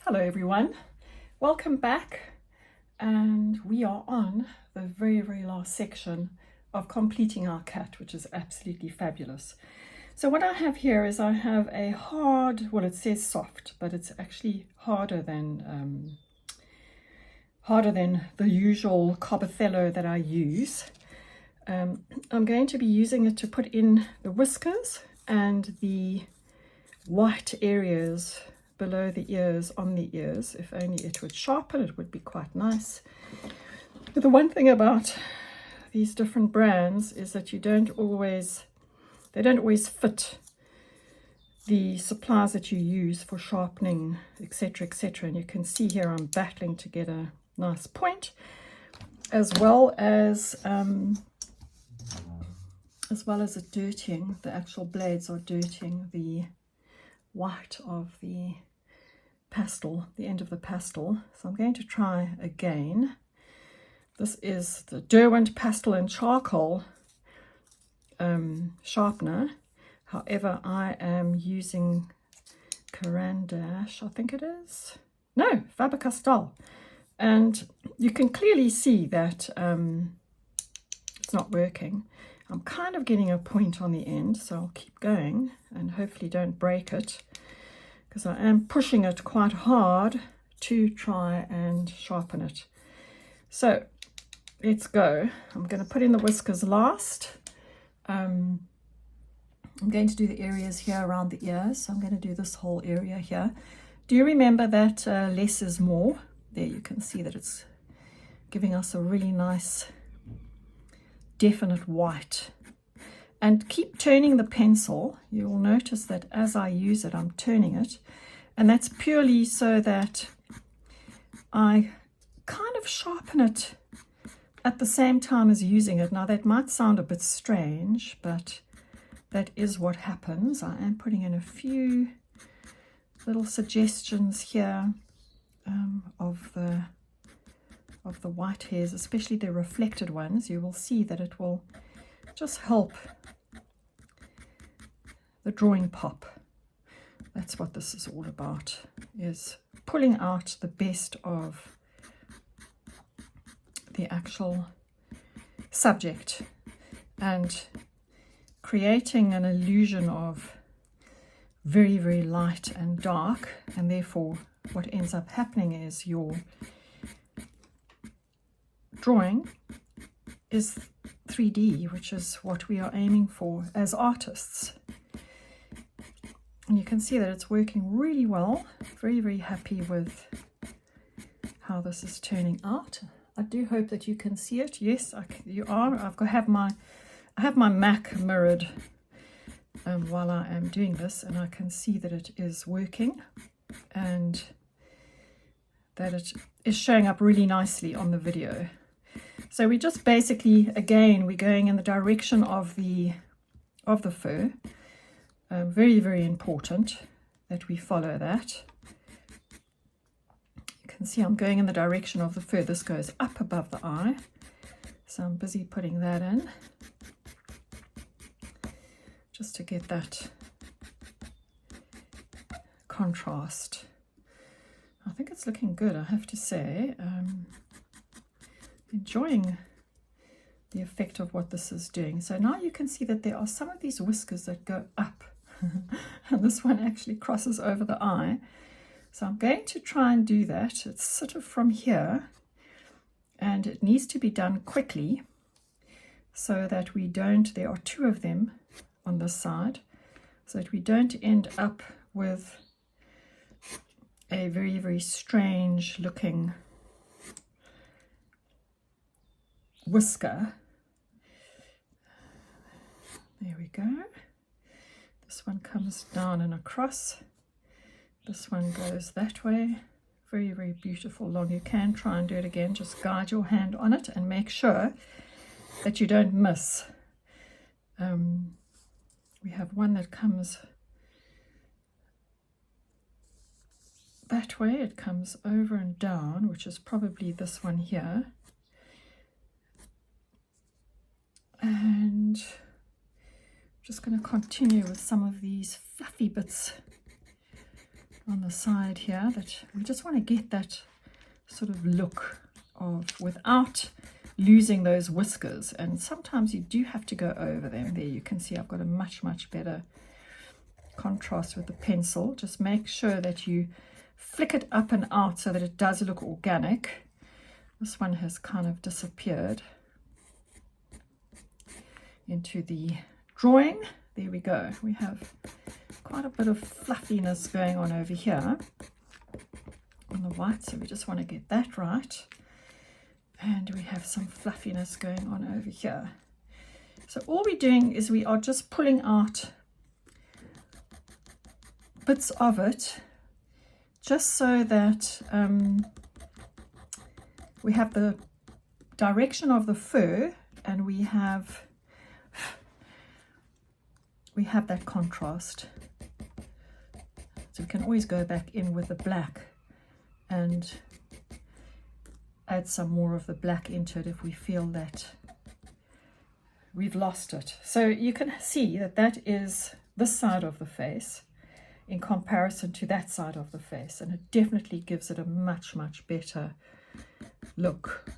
Hello everyone, welcome back, and we are on the very last section of completing our cat, which is absolutely fabulous. So what I have here is I have a hard, well, it says soft, but it's actually harder than the usual Cobbothello that I use. I'm going to be using it to put in the whiskers and the white areas below the ears, on the ears. If only it would sharpen, it would be quite nice. But the one thing about these different brands is that they don't always fit the supplies that you use for sharpening, etc., etc. And you can see here I'm battling to get a nice point, as well as it dirtying. The actual blades are dirtying the white of the pastel, the end of the pastel. So I'm going to try again. This is the Derwent Pastel and Charcoal sharpener. However, I am using Caran d'Ache, I think it is. No, Faber Castell. And you can clearly see that it's not working. I'm kind of getting a point on the end, so I'll keep going and hopefully don't break it, because I am pushing it quite hard to try and sharpen it. So let's go. I'm going to put in the whiskers last. I'm going to do the areas here around the ears. So I'm going to do this whole area here. Do you remember that less is more? There you can see that it's giving us a really nice definite white. And keep turning the pencil. You will notice that as I use it, I'm turning it, and that's purely so that I kind of sharpen it at the same time as using it. Now that might sound a bit strange, but that is what happens. I am putting in a few little suggestions here of the white hairs, especially the reflected ones. You will see that it will just help the drawing pop. That's what this is all about, is pulling out the best of the actual subject and creating an illusion of very light and dark. And therefore what ends up happening is your drawing is 3D, which is what we are aiming for as artists. And you can see that it's working really well. Very happy with how this is turning out. I do hope that you can see it. Yes, you are. I have my Mac mirrored while I am doing this, and I can see that it is working and that it is showing up really nicely on the video. So we just basically, again, we're going in the direction of the fur. Very important that we follow that. You can see I'm going in the direction of the fur. This goes up above the eye, so I'm busy putting that in just to get that contrast. I think it's looking good, I have to say. Enjoying the effect of what this is doing. So now you can see that there are some of these whiskers that go up and this one actually crosses over the eye. So I'm going to try and do that. It's sort of from here, and it needs to be done quickly so that we don't, there are two of them on this side, so that we don't end up with a very strange looking whisker. There we go. This one comes down and across. This one goes that way. Very beautiful long. You can try and do it again. Just guide your hand on it and make sure that you don't miss. We have one that comes that way. It comes over and down, which is probably this one here. And I'm just going to continue with some of these fluffy bits on the side here, that we just want to get that sort of look of without losing those whiskers. And sometimes you do have to go over them. There you can see I've got a much better contrast with the pencil. Just make sure that you flick it up and out so that it does look organic. This one has kind of disappeared into the drawing. There we go. We have quite a bit of fluffiness going on over here on the white, so we just want to get that right. And we have some fluffiness going on over here. So all we're doing is we are just pulling out bits of it, just so that we have the direction of the fur, and we have that contrast. So we can always go back in with the black and add some more of the black into it if we feel that we've lost it. So you can see that that is this side of the face in comparison to that side of the face, and it definitely gives it a much better look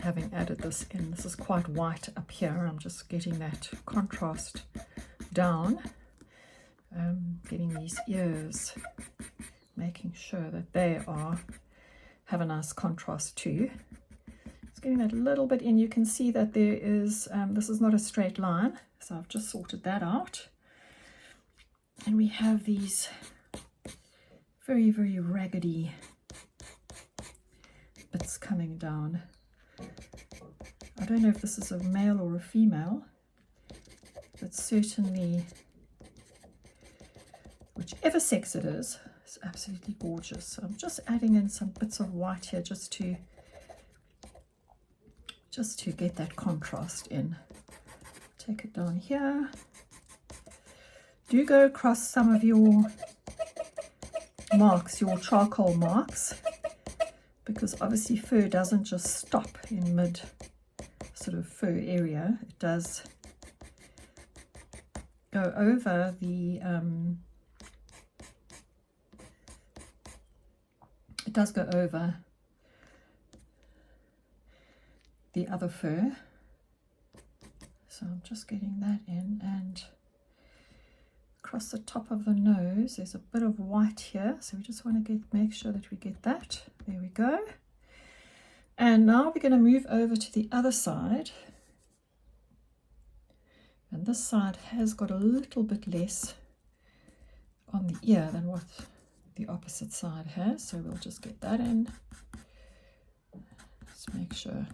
having added this in. This is quite white up here. I'm just getting that contrast down, getting these ears, making sure that they have a nice contrast too. Just getting that a little bit in. You can see that there is this is not a straight line, so I've just sorted that out. And we have these very raggedy bits coming down. I don't know if this is a male or a female, but certainly whichever sex it is, it's absolutely gorgeous. So I'm just adding in some bits of white here just to get that contrast in. Take it down here. Do go across some of your marks, your charcoal marks, because obviously fur doesn't just stop in mid sort of fur area. It does go over the other fur. So I'm just getting that in, and across the top of the nose there's a bit of white here, so we just want to make sure that we get that. There we go. And now we're going to move over to the other side, and this side has got a little bit less on the ear than what the opposite side has, so we'll just get that in. Just make sure.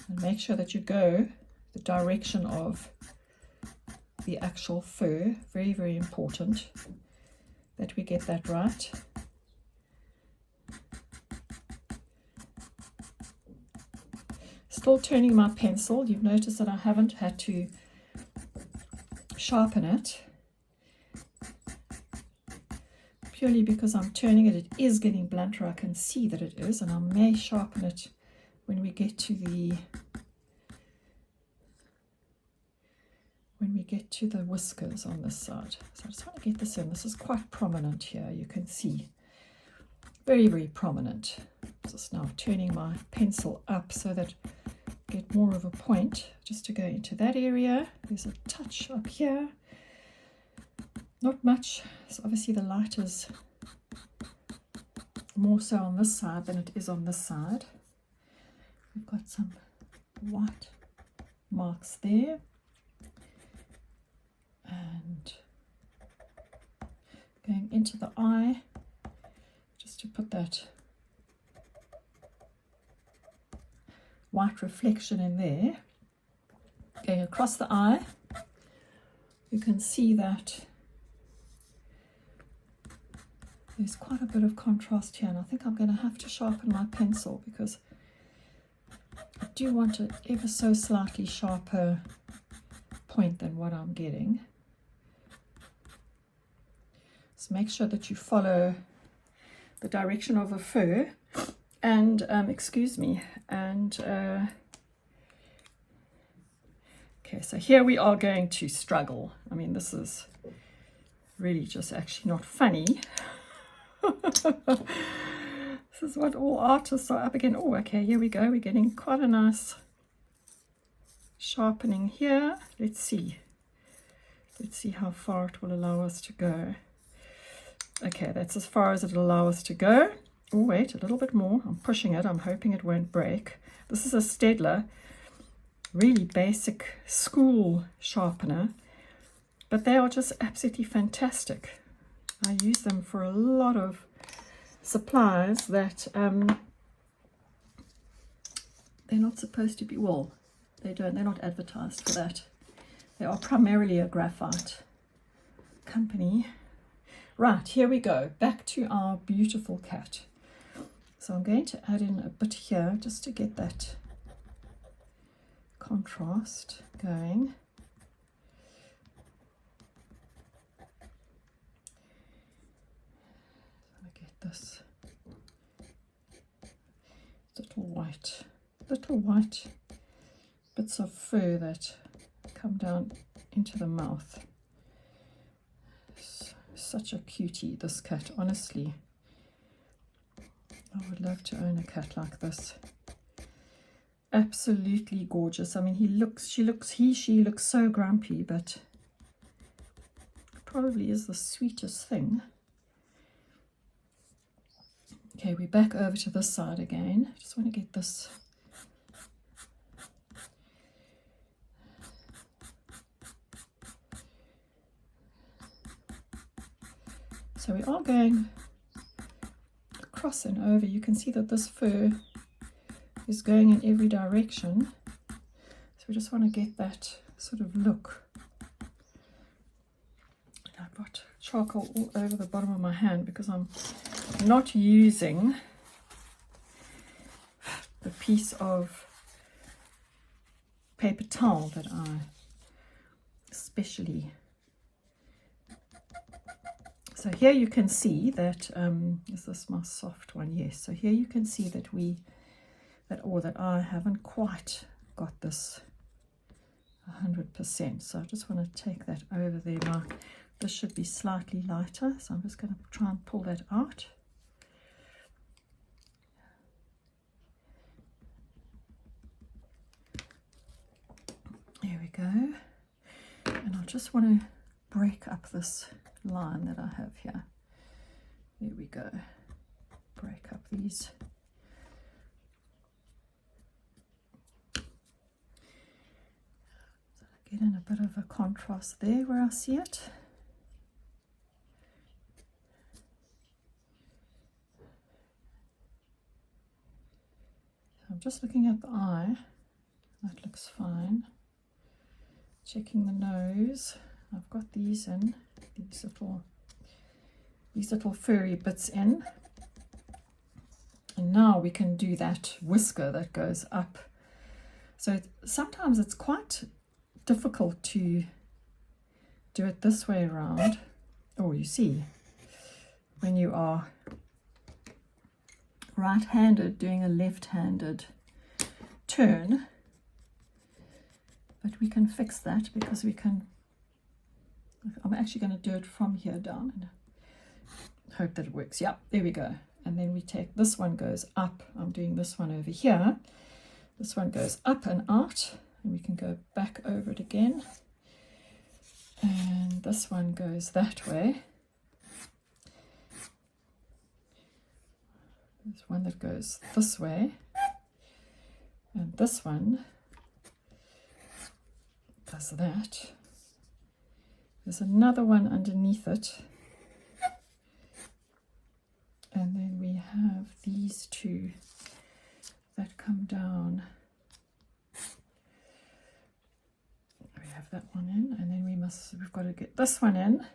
And make sure that you go the direction of the actual fur. Very important that we get that right. Still turning my pencil. You've noticed that I haven't had to sharpen it, purely because I'm turning it. It is getting blunter. I can see that it is, and I may sharpen it when we get to the whiskers on this side. So I just want to get this in. This is quite prominent here. You can see very prominent. Just now turning my pencil up so that I get more of a point, just to go into that area. There's a touch up here, not much. So obviously the light is more so on this side than it is on this side. We've got some white marks there, and going into the eye just to put that white reflection in there. Going across the eye, you can see that there's quite a bit of contrast here, and I think I'm going to have to sharpen my pencil because I do want an ever so slightly sharper point than what I'm getting. So make sure that you follow the direction of a fur, and excuse me, and Okay, so here we are going to struggle. I mean, this is really just actually not funny. This is what all artists are up again. Oh, okay, here we go. We're getting quite a nice sharpening here. Let's see. Let's see how far it will allow us to go. Okay, that's as far as it'll allow us to go. Oh, wait, a little bit more. I'm pushing it. I'm hoping it won't break. This is a Staedtler, really basic school sharpener, but they are just absolutely fantastic. I use them for a lot of supplies that they're not supposed to be, well, they're not advertised for that. They are primarily a graphite company. Right, here we go, back to our beautiful cat. So I'm going to add in a bit here just to get that contrast going. This little white bits of fur that come down into the mouth. Such a cutie, this cat, honestly. I would love to own a cat like this. Absolutely gorgeous. I mean, she looks so grumpy, but it probably is the sweetest thing. Okay, we're back over to this side again. I just want to get this. So we are going across and over. You can see that this fur is going in every direction. So we just want to get that sort of look. I've got charcoal all over the bottom of my hand because I'm not using the piece of paper towel that I especially. So here you can see that is this my soft one? Yes. So here you can see that that I haven't quite got this 100%. So I just want to take that over there. Now this should be slightly lighter, so I'm just going to try and pull that out. There we go. And I just want to break up this line that I have here. There we go. Break up these. So I get in a bit of a contrast there where I see it. I'm just looking at the eye. That looks fine. Checking the nose. I've got these in, these little furry bits in. And now we can do that whisker that goes up. So sometimes it's quite difficult to do it this way around. Oh, you see, when you are right-handed doing a left-handed turn, but we can fix that because we can. I'm actually going to do it from here down and hope that it works. Yeah, there we go. And then we take this one goes up. I'm doing this one over here. This one goes up and out, and we can go back over it again. And this one goes that way. There's one that goes this way, and this one does that. There's another one underneath it, and then we have these two that come down. We have that one in, and then we've got to get this one in.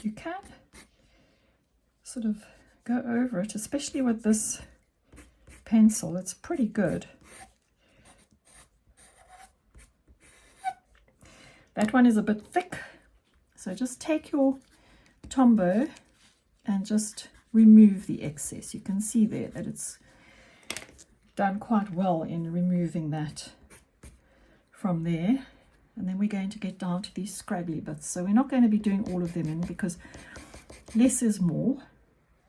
You can sort of go over it, especially with this pencil. It's pretty good. That one is a bit thick, so just take your Tombow and just remove the excess. You can see there that it's done quite well in removing that from there. And then we're going to get down to these scraggly bits. So we're not going to be doing all of them in, because less is more,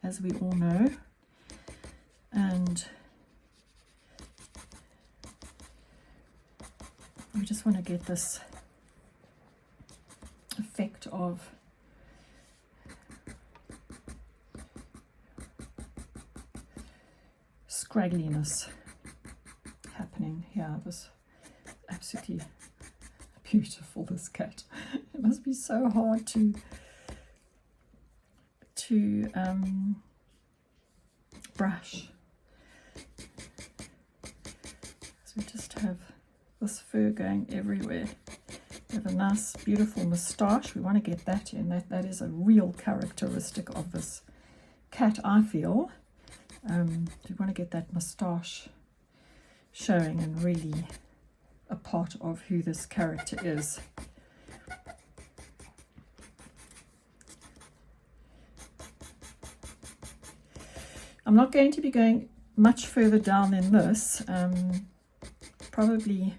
as we all know. And we just want to get this effect of scraggliness happening here. This absolutely beautiful, this cat. It must be so hard to brush. So we just have this fur going everywhere. We have a nice beautiful moustache. We want to get that in. That is a real characteristic of this cat, I feel. We want to get that moustache showing and really a part of who this character is. I'm not going to be going much further down than this. Probably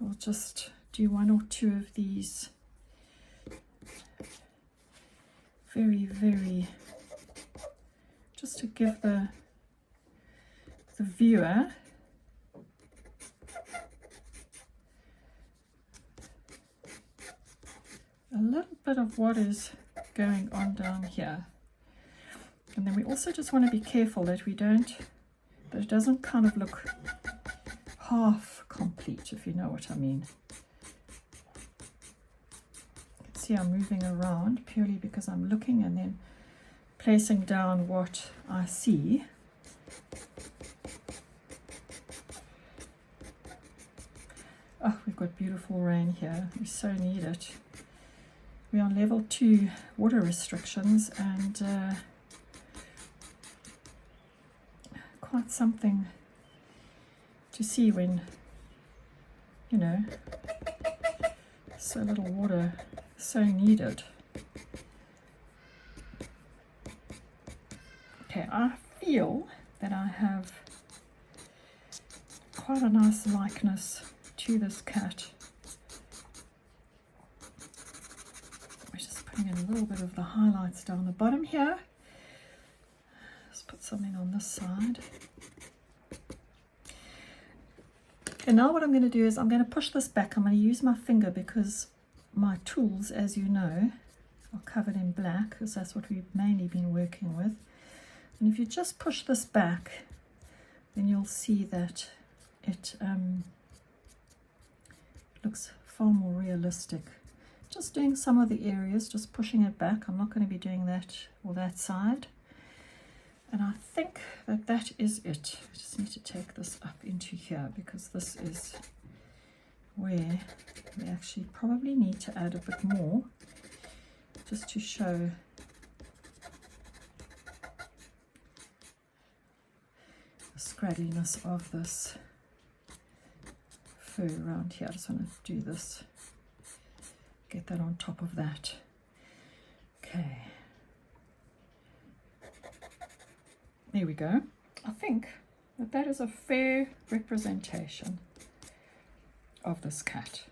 I'll just do one or two of these very, just to give the viewer a little bit of what is going on down here. And then we also just want to be careful that we don't, that it doesn't kind of look half complete, if you know what I mean. You can see I'm moving around purely because I'm looking and then placing down what I see. Oh, we've got beautiful rain here. We so need it. We're on level 2 water restrictions, and quite something to see when, you know, so little water, so needed. Okay, I feel that I have quite a nice likeness to this cat. We're just putting in a little bit of the highlights down the bottom here. Let's put something on this side. And now what I'm going to do is I'm going to push this back. I'm going to use my finger because my tools, as you know, are covered in black, because that's what we've mainly been working with. And if you just push this back, then you'll see that it looks far more realistic. Just doing some of the areas, just pushing it back. I'm not going to be doing that or that side. And I think that that is it. I just need to take this up into here, because this is where we actually probably need to add a bit more, just to show the scraggliness of this fur around here. I just want to do this, get that on top of that. Okay. There we go. I think that that is a fair representation of this cat.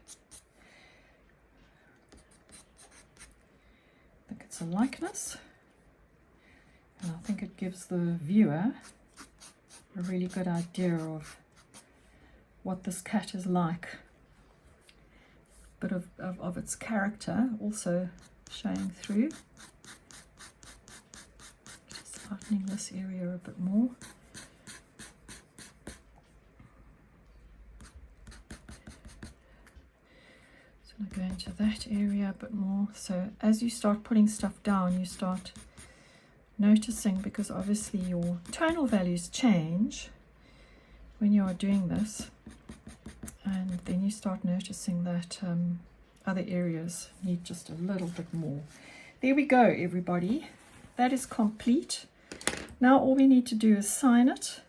I think it's a likeness, and I think it gives the viewer a really good idea of what this cat is like. A bit of its character also showing through. Lightening this area a bit more. So I'm going to that area a bit more. So as you start putting stuff down, you start noticing, because obviously your tonal values change when you are doing this, and then you start noticing that other areas need just a little bit more. There we go, everybody. That is complete. Now all we need to do is sign it.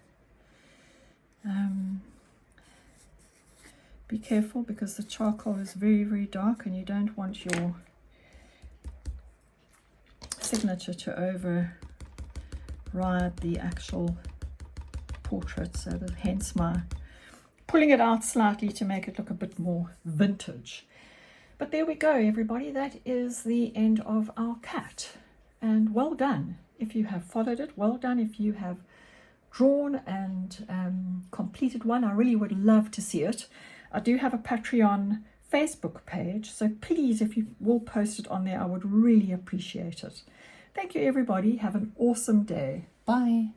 Be careful, because the charcoal is very, very dark, and you don't want your signature to override the actual portrait, so that hence my pulling it out slightly to make it look a bit more vintage. But there we go, everybody. That is the end of our cat. And well done if you have followed it. Well done if you have drawn and completed one. I really would love to see it. I do have a Patreon Facebook page, so please, if you will post it on there, I would really appreciate it. Thank you, everybody. Have an awesome day. Bye.